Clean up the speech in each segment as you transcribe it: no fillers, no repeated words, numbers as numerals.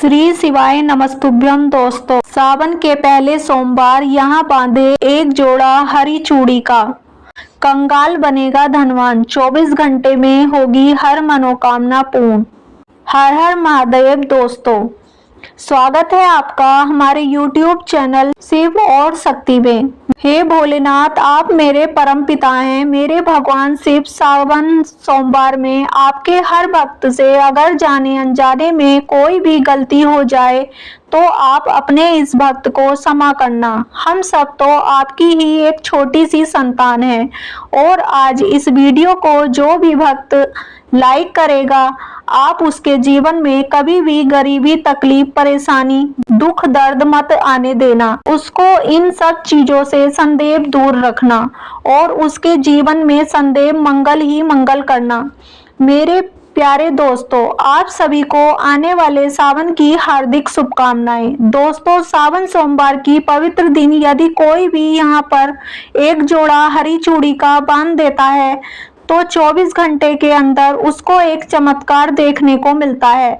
श्री शिवाय नमस्तुभ्यम। दोस्तों, सावन के पहले सोमवार यहाँ बांधे एक जोड़ा हरी चूड़ी का, कंगाल बनेगा धनवान, 24 घंटे में होगी हर मनोकामना पूर्ण। हर हर महादेव। दोस्तों, स्वागत है आपका हमारे YouTube चैनल शिव और शक्ति में। हे भोलेनाथ, आप मेरे परम पिता हैं। मेरे भगवान शिव सावन सोमवार में आपके हर भक्त से अगर जाने अनजाने में कोई भी गलती हो जाए तो आप अपने इस भक्त को क्षमा करना। हम सब तो आपकी ही एक छोटी सी संतान है और आज इस वीडियो को जो भी भक्त लाइक करेगा, आप उसके जीवन में कभी भी गरीबी, तकलीफ, परेशानी, दुख, दर्द मत आने देना। उसको इन सब चीजों से सदैव दूर रखना और उसके जीवन में सदैव मंगल ही मंगल करना। मेरे प्यारे दोस्तों, आप सभी को आने वाले सावन की हार्दिक शुभकामनाएं। दोस्तों, सावन सोमवार की पवित्र दिन यदि कोई भी यहाँ पर एक जोड़ा हरी चूड़ी का बांध देता है तो 24 घंटे के अंदर उसको एक चमत्कार देखने को मिलता है।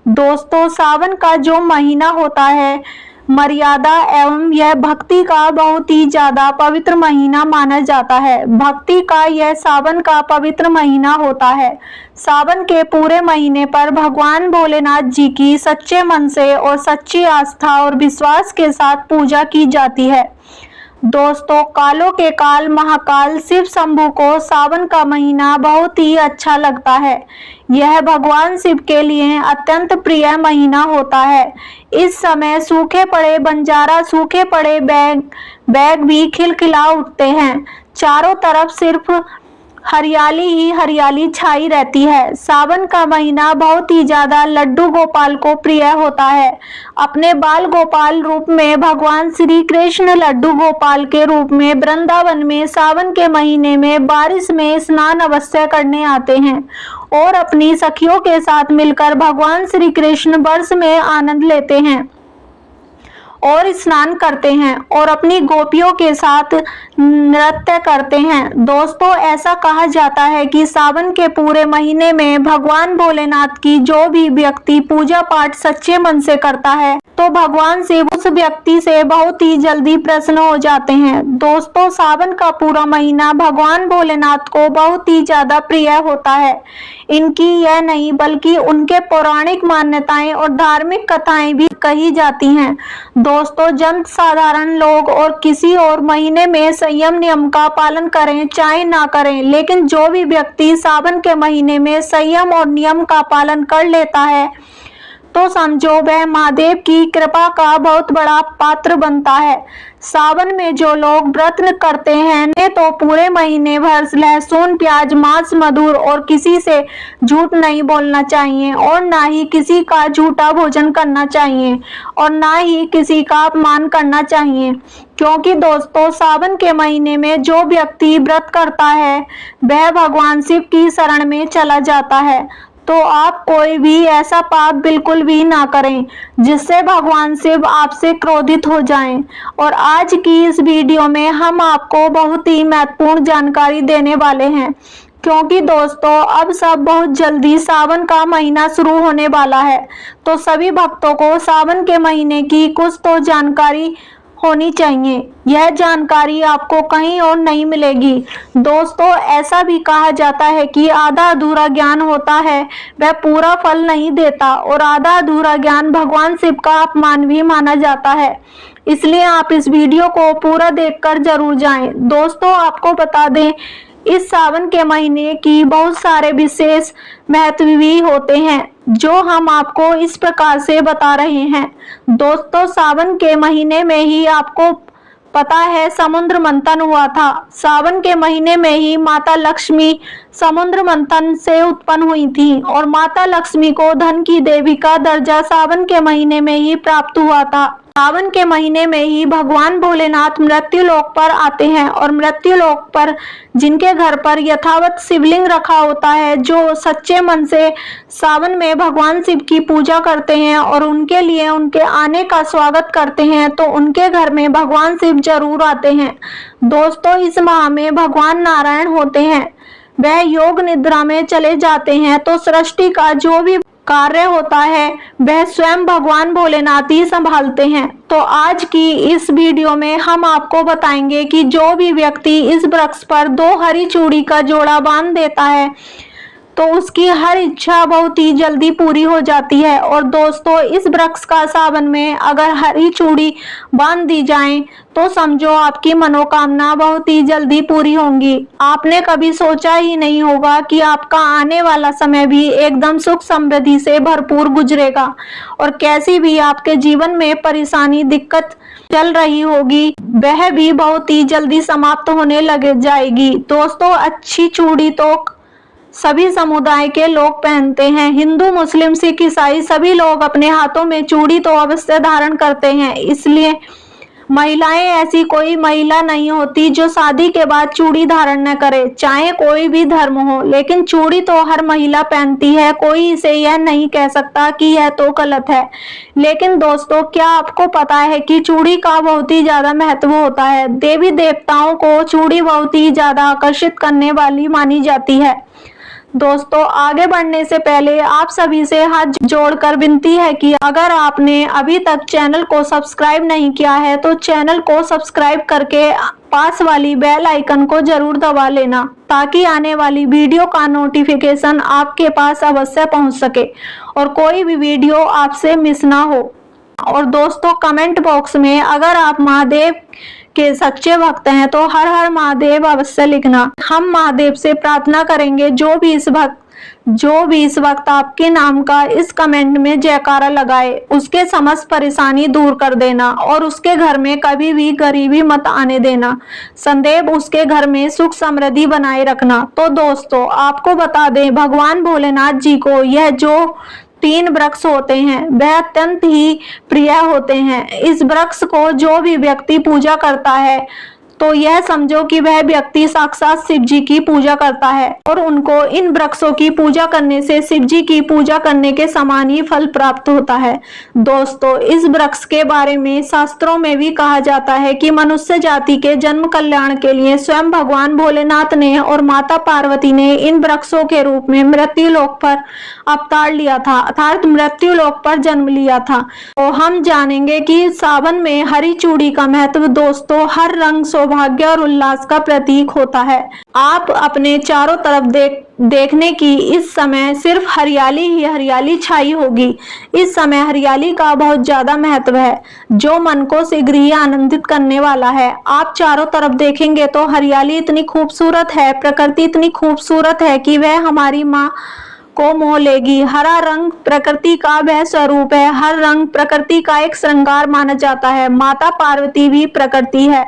दोस्तों, सावन का जो महीना होता है मर्यादा एवं यह भक्ति का बहुत ही ज्यादा पवित्र महीना माना जाता है। भक्ति का यह सावन का पवित्र महीना होता है। सावन के पूरे महीने पर भगवान भोलेनाथ जी की सच्चे मन से और सच्ची आस्था और विश्वास के साथ पूजा की जाती है। दोस्तों, कालों के काल महाकाल शिव शंभू को सावन का महीना बहुत ही अच्छा लगता है। यह भगवान शिव के लिए अत्यंत प्रिय महीना होता है। इस समय सूखे पड़े बंजारा, सूखे पड़े बैग भी खिलखिला उठते हैं। चारों तरफ सिर्फ हरियाली ही हरियाली छाई रहती है। सावन का महीना बहुत ही ज्यादा लड्डू गोपाल को प्रिय होता है। अपने बाल गोपाल रूप में भगवान श्री कृष्ण लड्डू गोपाल के रूप में वृंदावन में सावन के महीने में बारिश में स्नान अवश्य करने आते हैं और अपनी सखियों के साथ मिलकर भगवान श्री कृष्ण वर्ष में आनंद लेते हैं और स्नान करते हैं और अपनी गोपियों के साथ नृत्य करते हैं। दोस्तों, ऐसा कहा जाता है कि सावन के पूरे महीने में भगवान भोलेनाथ की जो भी व्यक्ति पूजा पाठ सच्चे मन से करता है तो भगवान शिव उस व्यक्ति से बहुत ही जल्दी प्रसन्न हो जाते हैं। दोस्तों, सावन का पूरा महीना भगवान भोलेनाथ को बहुत ही ज्यादा प्रिय होता है। इनकी यह नहीं बल्कि उनके पौराणिक मान्यताएं और धार्मिक कथाएं भी कही जाती हैं। दोस्तों, जन साधारण लोग और किसी और महीने में संयम नियम का पालन करें चाहे ना करें, लेकिन जो भी व्यक्ति सावन के महीने में संयम और नियम का पालन कर लेता है तो समझो वह महादेव की कृपा का बहुत बड़ा पात्र बनता है। सावन में जो लोग व्रत करते हैं ने तो पूरे महीने भर लहसुन, प्याज, मांस, मधुर और किसी से झूठ नहीं बोलना चाहिए और ना ही किसी का झूठा भोजन करना चाहिए और ना ही किसी का अपमान करना चाहिए, क्योंकि दोस्तों सावन के महीने में जो व्यक्ति व्रत करता है वह भगवान शिव की शरण में चला जाता है। तो आप कोई भी ऐसा पाप बिल्कुल भी ना करें जिससे भगवान शिव आपसे क्रोधित हो जाएं। और आज की इस वीडियो में हम आपको बहुत ही महत्वपूर्ण जानकारी देने वाले हैं, क्योंकि दोस्तों अब सब बहुत जल्दी सावन का महीना शुरू होने वाला है, तो सभी भक्तों को सावन के महीने की कुछ तो जानकारी होनी चाहिए। यह जानकारी आपको कहीं और नहीं मिलेगी। दोस्तों, ऐसा भी कहा जाता है कि आधा अधूरा ज्ञान होता है वह पूरा फल नहीं देता और आधा अधूरा ज्ञान भगवान शिव का अपमान भी माना जाता है। इसलिए आप इस वीडियो को पूरा देखकर जरूर जाएं। दोस्तों, आपको बता दें इस सावन के महीने की बहुत सारे विशेष महत्व भी होते हैं जो हम आपको इस प्रकार से बता रहे हैं। दोस्तों, सावन के महीने में ही आपको पता है समुद्र मंथन हुआ था। सावन के महीने में ही माता लक्ष्मी समुद्र मंथन से उत्पन्न हुई थी और माता लक्ष्मी को धन की देवी का दर्जा सावन के महीने में ही प्राप्त हुआ था। सावन के महीने में ही भगवान भोलेनाथ मृत्यु लोक पर आते हैं और मृत्यु लोक पर जिनके घर पर यथावत शिवलिंग रखा होता है, जो सच्चे मन से सावन में भगवान शिव की पूजा करते हैं और उनके लिए उनके आने का स्वागत करते हैं, तो उनके घर में भगवान शिव जरूर आते हैं। दोस्तों, इस माह में भगवान नारायण होते हैं, वह योग निद्रा में चले जाते हैं, तो सृष्टि का जो भी कार्य होता है वह स्वयं भगवान भोलेनाथ ही संभालते हैं। तो आज की इस वीडियो में हम आपको बताएंगे कि जो भी व्यक्ति इस वृक्ष पर 2 हरी चूड़ी का जोड़ा बांध देता है तो उसकी हर इच्छा बहुत ही जल्दी पूरी हो जाती है। और दोस्तों, इस वृक्ष का सावन में अगर हरी चूड़ी बांध दी जाए तो समझो आपकी मनोकामना बहुत ही जल्दी पूरी होंगी। आपने कभी सोचा ही नहीं होगा कि आपका आने वाला समय भी एकदम सुख समृद्धि से भरपूर गुजरेगा और कैसी भी आपके जीवन में परेशानी दिक्कत चल रही होगी वह भी बहुत ही जल्दी समाप्त होने लग जाएगी। दोस्तों, अच्छी चूड़ी तो सभी समुदाय के लोग पहनते हैं। हिंदू, मुस्लिम, सिख, ईसाई सभी लोग अपने हाथों में चूड़ी तो अवश्य धारण करते हैं। इसलिए महिलाएं, ऐसी कोई महिला नहीं होती जो शादी के बाद चूड़ी धारण न करे, चाहे कोई भी धर्म हो। लेकिन चूड़ी तो हर महिला पहनती है, कोई इसे यह नहीं कह सकता कि यह तो गलत है। लेकिन दोस्तों, क्या आपको पता है कि चूड़ी का बहुत ही ज्यादा महत्व होता है। देवी देवताओं को चूड़ी बहुत ही ज्यादा आकर्षित करने वाली मानी जाती है। दोस्तों, आगे बढ़ने से पहले आप सभी से हाथ जोड़कर विनती है कि अगर आपने अभी तक चैनल को सब्सक्राइब नहीं किया है तो चैनल को सब्सक्राइब करके पास वाली बेल आइकन को जरूर दबा लेना ताकि आने वाली वीडियो का नोटिफिकेशन आपके पास अवश्य पहुंच सके और कोई भी वीडियो आपसे मिस ना हो। और दोस्तों, कमेंट बॉक्स में अगर आप महादेव के सच्चे भक्त हैं तो हर हर महादेव अवश्य लिखना। हम महादेव से प्रार्थना करेंगे जो भी इस वक्त आपके नाम का इस कमेंट में जयकारा लगाए उसके समस्त परेशानी दूर कर देना और उसके घर में कभी भी गरीबी मत आने देना। सदैव उसके घर में सुख समृद्धि बनाए रखना। तो दोस्तों, आपको बता दें, भगवान भोलेनाथ जी को यह जो 3 वृक्ष होते हैं वह अत्यंत ही प्रिय होते हैं। इस वृक्ष को जो भी व्यक्ति पूजा करता है तो यह समझो कि वह व्यक्ति साक्षात शिव जी की पूजा करता है और उनको इन वृक्षों की पूजा करने से शिव जी की पूजा करने के समान ही फल प्राप्त होता है। दोस्तों, इस वृक्ष के बारे में शास्त्रों में भी कहा जाता है कि मनुष्य जाति के जन्म कल्याण के लिए स्वयं भगवान भोलेनाथ ने और माता पार्वती ने इन वृक्षों के रूप में मृत्यु लोक पर अवतार लिया था, अर्थात मृत्यु लोक पर जन्म लिया था। तो हम जानेंगे कि सावन में हरी चूड़ी का महत्व। दोस्तों, हर रंग सौभाग्य और उल्लास का प्रतीक होता है। आप अपने चारों तरफ देखने की इस समय सिर्फ हरियाली ही हरियाली छाई होगी। इस समय हरियाली का बहुत ज्यादा महत्व है जो मन को शीघ्र ही आनंदित करने वाला है। आप चारों तरफ देखेंगे तो हरियाली इतनी खूबसूरत है, प्रकृति इतनी खूबसूरत है कि वह हमारी माँ को मोह लेगी। हरा रंग प्रकृति का वह स्वरूप है। हर रंग प्रकृति का एक श्रृंगार माना जाता है। माता पार्वती भी प्रकृति है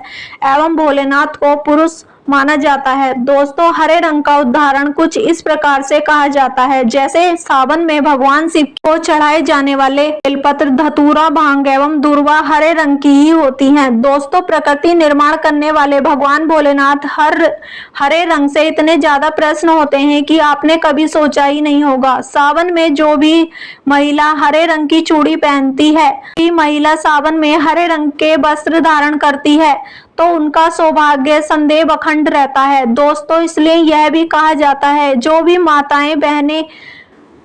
एवं भोलेनाथ को पुरुष माना जाता है। दोस्तों, हरे रंग का उदाहरण कुछ इस प्रकार से कहा जाता है जैसे सावन में भगवान शिव को चढ़ाए जाने वाले बेलपत्र, धतूरा, भांग एवं दूर्वा हरे रंग की ही होती हैं। दोस्तों, प्रकृति निर्माण करने वाले भगवान भोलेनाथ हरे रंग से इतने ज्यादा प्रसन्न होते हैं कि आपने कभी सोचा ही नहीं होगा। सावन में जो भी महिला हरे रंग की चूड़ी पहनती है, महिला सावन में हरे रंग के वस्त्र धारण करती है तो उनका सौभाग्य सदैव अखंड रहता है। दोस्तों, इसलिए यह भी कहा जाता है जो भी माताएं बहनें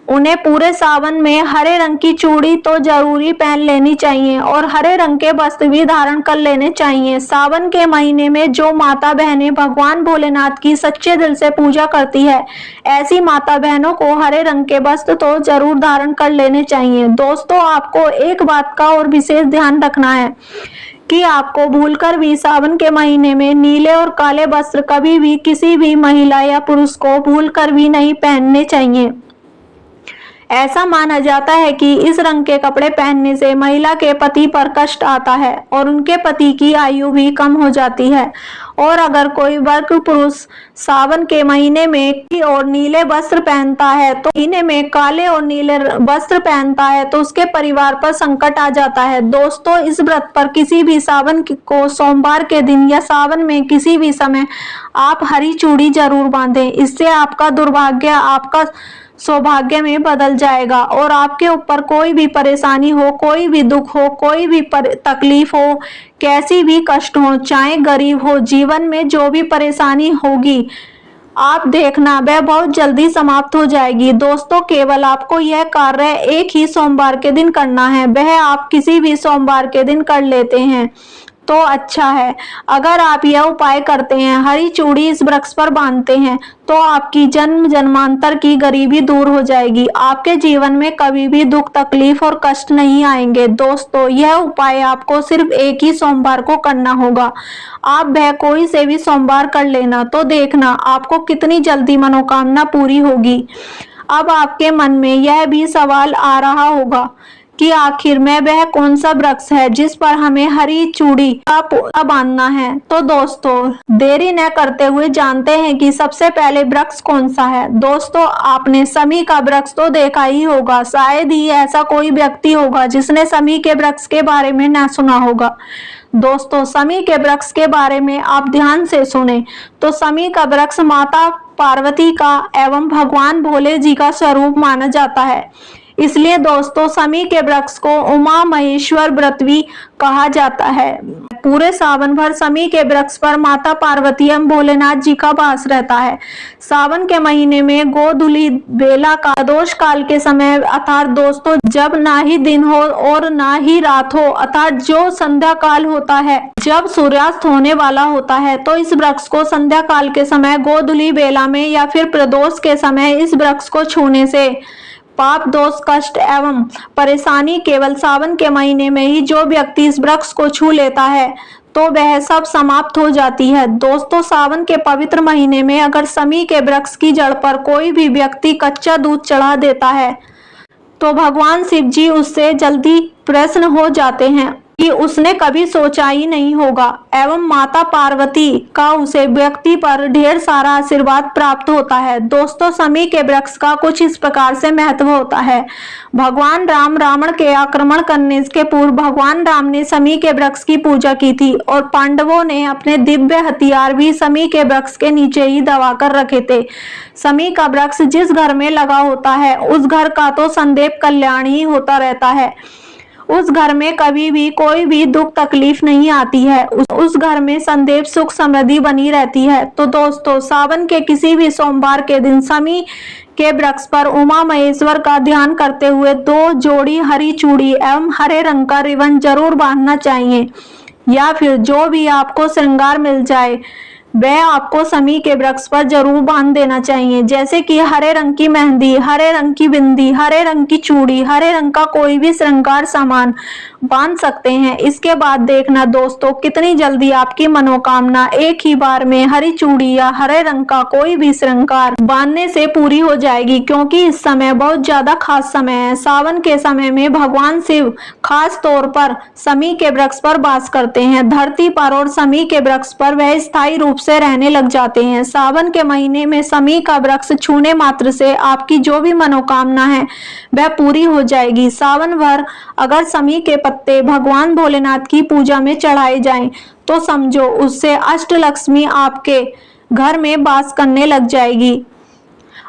उन्हें पूरे सावन में हरे रंग की चूड़ी तो जरूरी पहन लेनी चाहिए और हरे रंग के वस्त्र भी धारण कर लेने चाहिए। सावन के महीने में जो माता बहनें भगवान भोलेनाथ की सच्चे दिल से पूजा करती है ऐसी माता बहनों को हरे रंग के वस्त्र तो जरूर धारण कर लेने चाहिए। दोस्तों, आपको एक बात का और विशेष ध्यान रखना है कि आपको भूलकर भी सावन के महीने में नीले और काले वस्त्र कभी भी किसी भी महिला या पुरुष को भूलकर भी नहीं पहनने चाहिए। ऐसा माना जाता है कि इस रंग के कपड़े पहनने से महिला के पति पर कष्ट आता है और उनके पति की आयु भी कम हो जाती है। और अगर कोई वर्ग पुरुष सावन के महीने में और नीले वस्त्र पहनता है तो महीने में काले और नीले वस्त्र पहनता है तो उसके परिवार पर संकट आ जाता है। दोस्तों, इस व्रत पर किसी भी सावन को सोमवार के दिन या सावन में किसी भी समय आप हरी चूड़ी जरूर बांधें। इससे आपका दुर्भाग्य आपका सौभाग्य में बदल जाएगा और आपके ऊपर कोई भी परेशानी हो, कोई भी दुख हो, कोई भी तकलीफ हो, कैसी भी कष्ट हो, चाहे गरीब हो, जीवन में जो भी परेशानी होगी आप देखना वह बहुत जल्दी समाप्त हो जाएगी। दोस्तों, केवल आपको यह कार्य एक ही सोमवार के दिन करना है, वह आप किसी भी सोमवार के दिन कर लेते हैं तो अच्छा है। अगर आप यह उपाय करते हैं, हरी चूड़ी इस वृक्ष पर बांधते हैं, तो आपकी जन्म जन्मांतर की गरीबी दूर हो जाएगी। आपके जीवन में कभी भी दुख, तकलीफ और कष्ट नहीं आएंगे। दोस्तों, यह उपाय आपको सिर्फ एक ही सोमवार को करना होगा। आप वह कोई से भी सोमवार कर लेना, तो देखना आपको कितनी जल्दी मनोकामना पूरी होगी। अब आपके मन में यह भी सवाल आ रहा होगा कि आखिर में वह कौन सा वृक्ष है जिस पर हमें हरी चूड़ी का पोता बांधना है। तो दोस्तों, देरी न करते हुए जानते हैं कि सबसे पहले वृक्ष कौन सा है। दोस्तों, आपने समी का वृक्ष तो देखा ही होगा, शायद ही ऐसा कोई व्यक्ति होगा जिसने समी के वृक्ष के बारे में न सुना होगा। दोस्तों, समी के वृक्ष के बारे में आप ध्यान से सुने तो समी का वृक्ष माता पार्वती का एवं भगवान भोले जी का स्वरूप माना जाता है। इसलिए दोस्तों, समी के वृक्ष को उमा महेश्वर व्रत भी कहा जाता है। पूरे सावन भर समी के वृक्ष पर माता पार्वती एवं भोलेनाथ जी का वास रहता है। सावन के महीने में गोधूली बेला का प्रदोष काल के समय अर्थात दोस्तों जब ना ही दिन हो और ना ही रात हो, अर्थात जो संध्या काल होता है, जब सूर्यास्त होने वाला होता है, तो इस वृक्ष को संध्या काल के समय गोधूली बेला में या फिर प्रदोष के समय इस वृक्ष को छूने से पाप, दोष, कष्ट एवं परेशानी केवल सावन के महीने में ही जो व्यक्ति इस वृक्ष को छू लेता है तो वह सब समाप्त हो जाती है। दोस्तों, सावन के पवित्र महीने में अगर समी के वृक्ष की जड़ पर कोई भी व्यक्ति कच्चा दूध चढ़ा देता है तो भगवान शिव जी उससे जल्दी प्रसन्न हो जाते हैं कि उसने कभी सोचा ही नहीं होगा एवं माता पार्वती का उसे व्यक्ति पर ढेर सारा आशीर्वाद प्राप्त होता है। दोस्तों, समी के वृक्ष का कुछ इस प्रकार से महत्व होता है। भगवान राम रावण के आक्रमण करने के पूर्व भगवान राम ने समी के वृक्ष की पूजा की थी और पांडवों ने अपने दिव्य हथियार भी समी के वृक्ष के नीचे ही दबा कर रखे थे। समी का वृक्ष जिस घर में लगा होता है उस घर का तो सदैव कल्याण ही होता रहता है। उस घर में कभी भी कोई भी दुख तकलीफ नहीं आती है, उस घर में सदैव सुख समृद्धि बनी रहती है। तो दोस्तों, सावन के किसी भी सोमवार के दिन समी के वृक्ष पर उमा महेश्वर का ध्यान करते हुए 2 जोड़ी हरी चूड़ी एवं हरे रंग का रिबन जरूर बांधना चाहिए, या फिर जो भी आपको श्रृंगार मिल जाए वह आपको समी के वृक्ष पर जरूर बांध देना चाहिए, जैसे कि हरे रंग की मेहंदी, हरे रंग की बिंदी, हरे रंग की चूड़ी, हरे रंग का कोई भी श्रृंगार सामान बांध सकते हैं। इसके बाद देखना दोस्तों कितनी जल्दी आपकी मनोकामना एक ही बार में हरी चूड़ी या हरे रंग का कोई भी श्रृंगार बांधने से पूरी हो जाएगी, क्योंकि इस समय बहुत ज्यादा खास समय है। सावन के समय में भगवान शिव खास तौर पर समी के वृक्ष पर वास करते हैं। धरती पर और समी के वृक्ष पर वह स्थायी रूप से रहने लग जाते हैं। सावन के महीने में समी का वृक्ष छूने मात्र से आपकी जो भी मनोकामना है वह पूरी हो जाएगी। सावन भर अगर समी के पत्ते भगवान भोलेनाथ की पूजा में चढ़ाए जाएं तो समझो उससे अष्टलक्ष्मी आपके घर में वास करने लग जाएगी।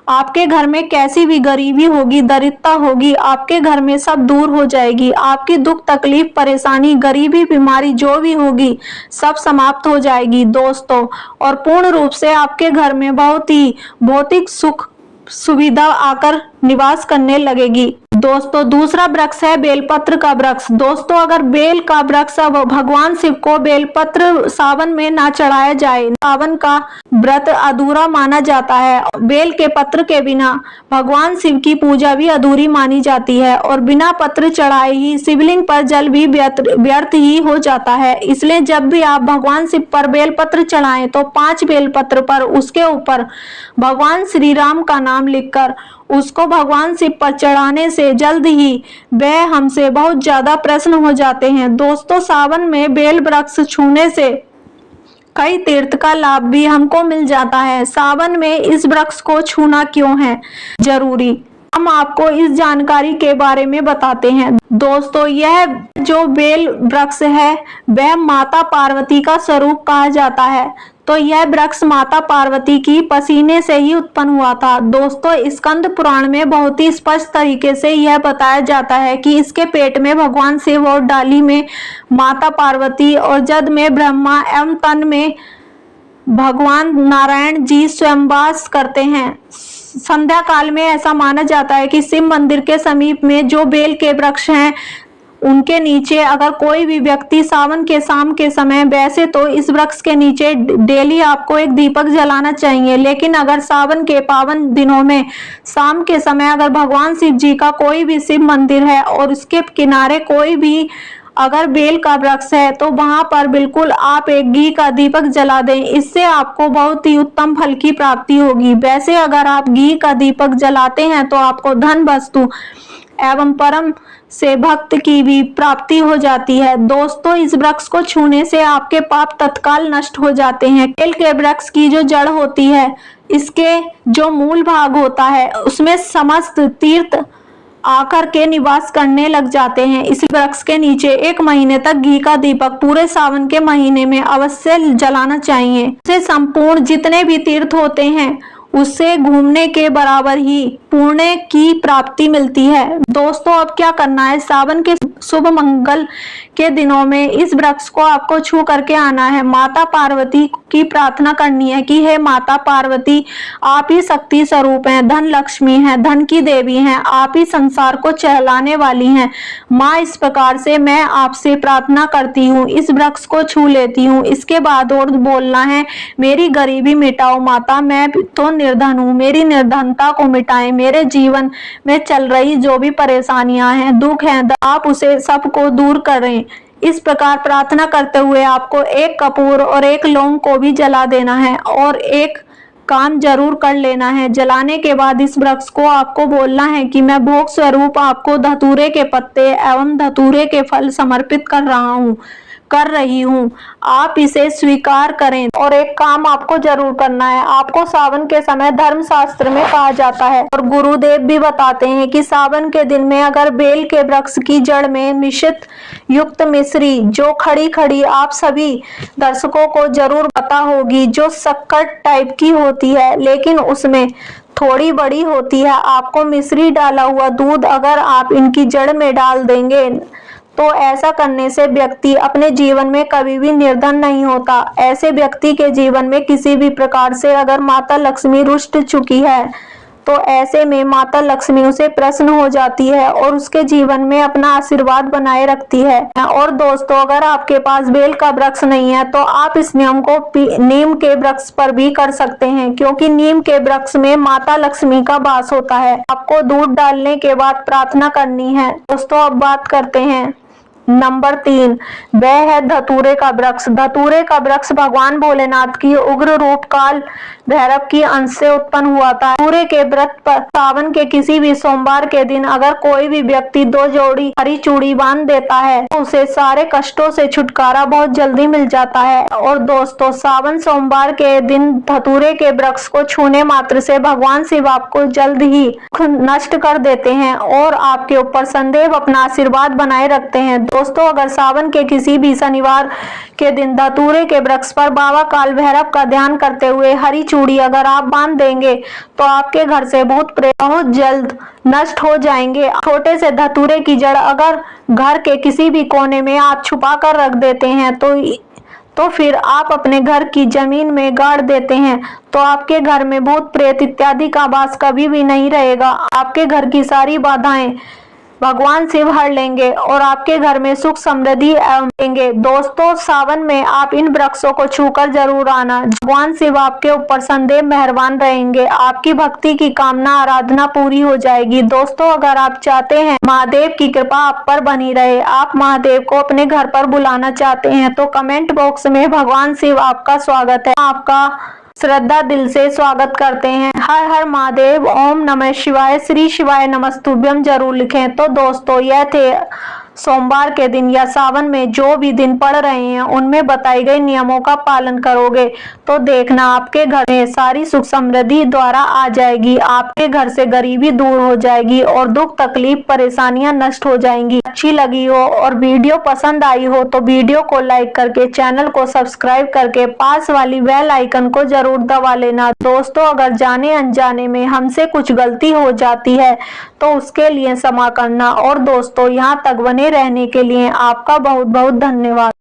आपके घर में कैसी भी गरीबी होगी, दरिद्रता होगी, आपके घर में सब दूर हो जाएगी। आपकी दुख तकलीफ परेशानी गरीबी बीमारी जो भी होगी सब समाप्त हो जाएगी दोस्तों, और पूर्ण रूप से आपके घर में बहुत ही भौतिक सुख सुविधा आकर निवास करने लगेगी। दोस्तों, दूसरा वृक्ष है बेलपत्र का वृक्ष। दोस्तों, अगर बेल का वृक्ष भगवान शिव को बेलपत्र सावन में ना चढ़ाया जाए, सावन का व्रत अधूरा माना जाता है। बेल के पत्र के बिना भगवान शिव की पूजा भी अधूरी मानी जाती है, और बिना पत्र चढ़ाए ही शिवलिंग पर जल भी व्यर्थ ही हो जाता है। इसलिए जब भी आप भगवान शिव पर बेलपत्र चढ़ाएं तो 5 बेलपत्र पर उसके ऊपर भगवान श्री राम का नाम लिखकर उसको भगवान शिव पर चढ़ाने से जल्द ही वह हमसे बहुत ज्यादा प्रसन्न हो जाते हैं। दोस्तों, सावन में बेल वृक्ष छूने से कई तीर्थ का लाभ भी हमको मिल जाता है। सावन में इस वृक्ष को छूना क्यों है जरूरी, हम आपको इस जानकारी के बारे में बताते हैं। दोस्तों, यह जो बेल वृक्ष है वह माता पार्वती का स्वरूप कहा जाता है। तो यह वृक्ष माता पार्वती की पसीने से ही उत्पन्न हुआ था। दोस्तों, स्कंद पुराण में बहुत ही स्पष्ट तरीके से यह बताया जाता है कि इसके पेट में भगवान शिव और डाली में माता पार्वती और जद में ब्रह्मा एवं तन में भगवान नारायण जी स्वयं वास करते हैं। संध्या काल में ऐसा माना जाता है कि शिव मंदिर के समीप में जो बेल के वृक्ष हैं उनके नीचे अगर कोई भी व्यक्ति सावन के शाम के समय, वैसे तो इस वृक्ष के नीचे डेली आपको एक दीपक जलाना चाहिए, लेकिन अगर सावन के पावन दिनों में शाम के समय अगर भगवान शिव जी का कोई भी शिव मंदिर है और उसके किनारे कोई भी अगर बेल का वृक्ष है तो वहां पर बिल्कुल आप एक घी का दीपक जला दें। इससे आपको बहुत ही उत्तम फल की प्राप्ति होगी। वैसे अगर आप घी का दीपक जलाते हैं तो आपको धन, वस्तु एवं परम से भक्त की भी प्राप्ति हो जाती है। दोस्तों, इस वृक्ष को छूने से आपके पाप तत्काल नष्ट हो जाते हैं। बेल के वृक्ष की जो जड़ होती है, इसके जो मूल भाग होता है, उसमें समस्त तीर्थ आकर के निवास करने लग जाते हैं। इस वृक्ष के नीचे 1 महीने तक घी का दीपक पूरे सावन के महीने में अवश्य जलाना चाहिए। इससे संपूर्ण जितने भी तीर्थ होते हैं उससे घूमने के बराबर ही पुण्य की प्राप्ति मिलती है। दोस्तों, अब क्या करना है, सावन के शुभ मंगल के दिनों में इस वृक्ष को आपको छू करके आना है। माता पार्वती की प्रार्थना करनी है कि हे माता पार्वती, आप ही शक्ति स्वरूप हैं, धन लक्ष्मी हैं, धन की देवी हैं, आप ही संसार को चलाने वाली हैं। माँ, इस प्रकार से मैं आपसे प्रार्थना करती हूँ, इस वृक्ष को छू लेती हूँ। इसके बाद और बोलना है, मेरी गरीबी मिटाओ माता, मैं तो निर्धन हूँ, मेरी निर्धनता को मिटाएं। मेरे जीवन में चल रही जो भी परेशानियां हैं, दुख हैं, आप उसे सबको दूर करें। इस प्रकार प्रार्थना करते हुए आपको 1 कपूर और 1 लौंग को भी जला देना है और एक काम जरूर कर लेना है। जलाने के बाद इस वृक्ष को आपको बोलना है कि मैं भोग स्वरूप आपको धतूरे के पत्ते एवं धतूरे के फल समर्पित कर रही हूँ, आप इसे स्वीकार करें। और एक काम आपको जरूर करना है, आपको सावन के समय धर्म शास्त्र में कहा जाता है और गुरुदेव भी बताते हैं कि सावन के दिन में अगर बेल के वृक्ष की जड़ में मिश्रित युक्त मिश्री जो खड़ी खड़ी आप सभी दर्शकों को जरूर पता होगी, जो शक्कर टाइप की होती है लेकिन उसमें थोड़ी बड़ी होती है, आपको मिश्री डाला हुआ दूध अगर आप इनकी जड़ में डाल देंगे तो ऐसा करने से व्यक्ति अपने जीवन में कभी भी निर्धन नहीं होता। ऐसे व्यक्ति के जीवन में किसी भी प्रकार से अगर माता लक्ष्मी रुष्ट चुकी है तो ऐसे में माता लक्ष्मी उसे प्रसन्न हो जाती है और उसके जीवन में अपना आशीर्वाद बनाए रखती है। और दोस्तों, अगर आपके पास बेल का वृक्ष नहीं है तो आप इस नियम को नीम के वृक्ष पर भी कर सकते हैं, क्योंकि नीम के वृक्ष में माता लक्ष्मी का वास होता है। आपको दूध डालने के बाद प्रार्थना करनी है। दोस्तों, अब बात करते हैं नंबर 3, वह है धतूरे का वृक्ष। धतूरे का वृक्ष भगवान भोलेनाथ की उग्र रूप काल भैरव की अंश से उत्पन्न हुआ था। धतूरे के व्रत पर सावन के किसी भी सोमवार के दिन अगर कोई भी व्यक्ति 2 जोड़ी हरी चूड़ी बांध देता है तो उसे सारे कष्टों से छुटकारा बहुत जल्दी मिल जाता है। और दोस्तों, सावन सोमवार के दिन धतूरे के वृक्ष को छूने मात्र से भगवान शिव आपको जल्द ही नष्ट कर देते हैं और आपके ऊपर सदैव अपना आशीर्वाद बनाए रखते हैं। दोस्तों, अगर सावन के किसी भी शनिवार के दिन धतूरे के वृक्ष पर बाबा काल भैरव का ध्यान करते हुए हरी चूड़ी अगर आप बांध देंगे तो आपके घर से भूत प्रेत बहुत जल्द नष्ट हो जाएंगे। छोटे से धतूरे की जड़ अगर घर के किसी भी कोने में आप छुपा कर रख देते हैं तो फिर आप अपने घर की जमीन में गाड़ देते हैं तो आपके घर में भूत प्रेत इत्यादि का वास कभी भी नहीं रहेगा। आपके घर की सारी बाधाएं भगवान शिव हर लेंगे और आपके घर में सुख समृद्धि आएंगे। दोस्तों, सावन में आप इन वृक्षों को छूकर जरूर आना। भगवान शिव आपके ऊपर सदैव मेहरबान रहेंगे, आपकी भक्ति की कामना आराधना पूरी हो जाएगी। दोस्तों, अगर आप चाहते हैं महादेव की कृपा आप पर बनी रहे, आप महादेव को अपने घर पर बुलाना चाहते हैं तो कमेंट बॉक्स में भगवान शिव आपका स्वागत है, आपका श्रद्धा दिल से स्वागत करते हैं। हर हर महादेव, ओम नमः शिवाय, श्री शिवाय नमस्तुभ्यम जरूर लिखें। तो दोस्तों, यह थे सोमवार के दिन या सावन में जो भी दिन पड़ रहे हैं उनमें बताई गई नियमों का पालन करोगे तो देखना आपके घर में सारी सुख समृद्धि द्वारा आ जाएगी, आपके घर से गरीबी दूर हो जाएगी और दुख तकलीफ परेशानियां नष्ट हो जाएंगी। अच्छी लगी हो और वीडियो पसंद आई हो तो वीडियो को लाइक करके चैनल को सब्सक्राइब करके पास वाली बेल आइकन को जरूर दबा लेना। दोस्तों, अगर जाने अनजाने में हमसे कुछ गलती हो जाती है तो उसके लिए क्षमा करना। और दोस्तों, यहाँ तक बने रहने के लिए आपका बहुत बहुत धन्यवाद।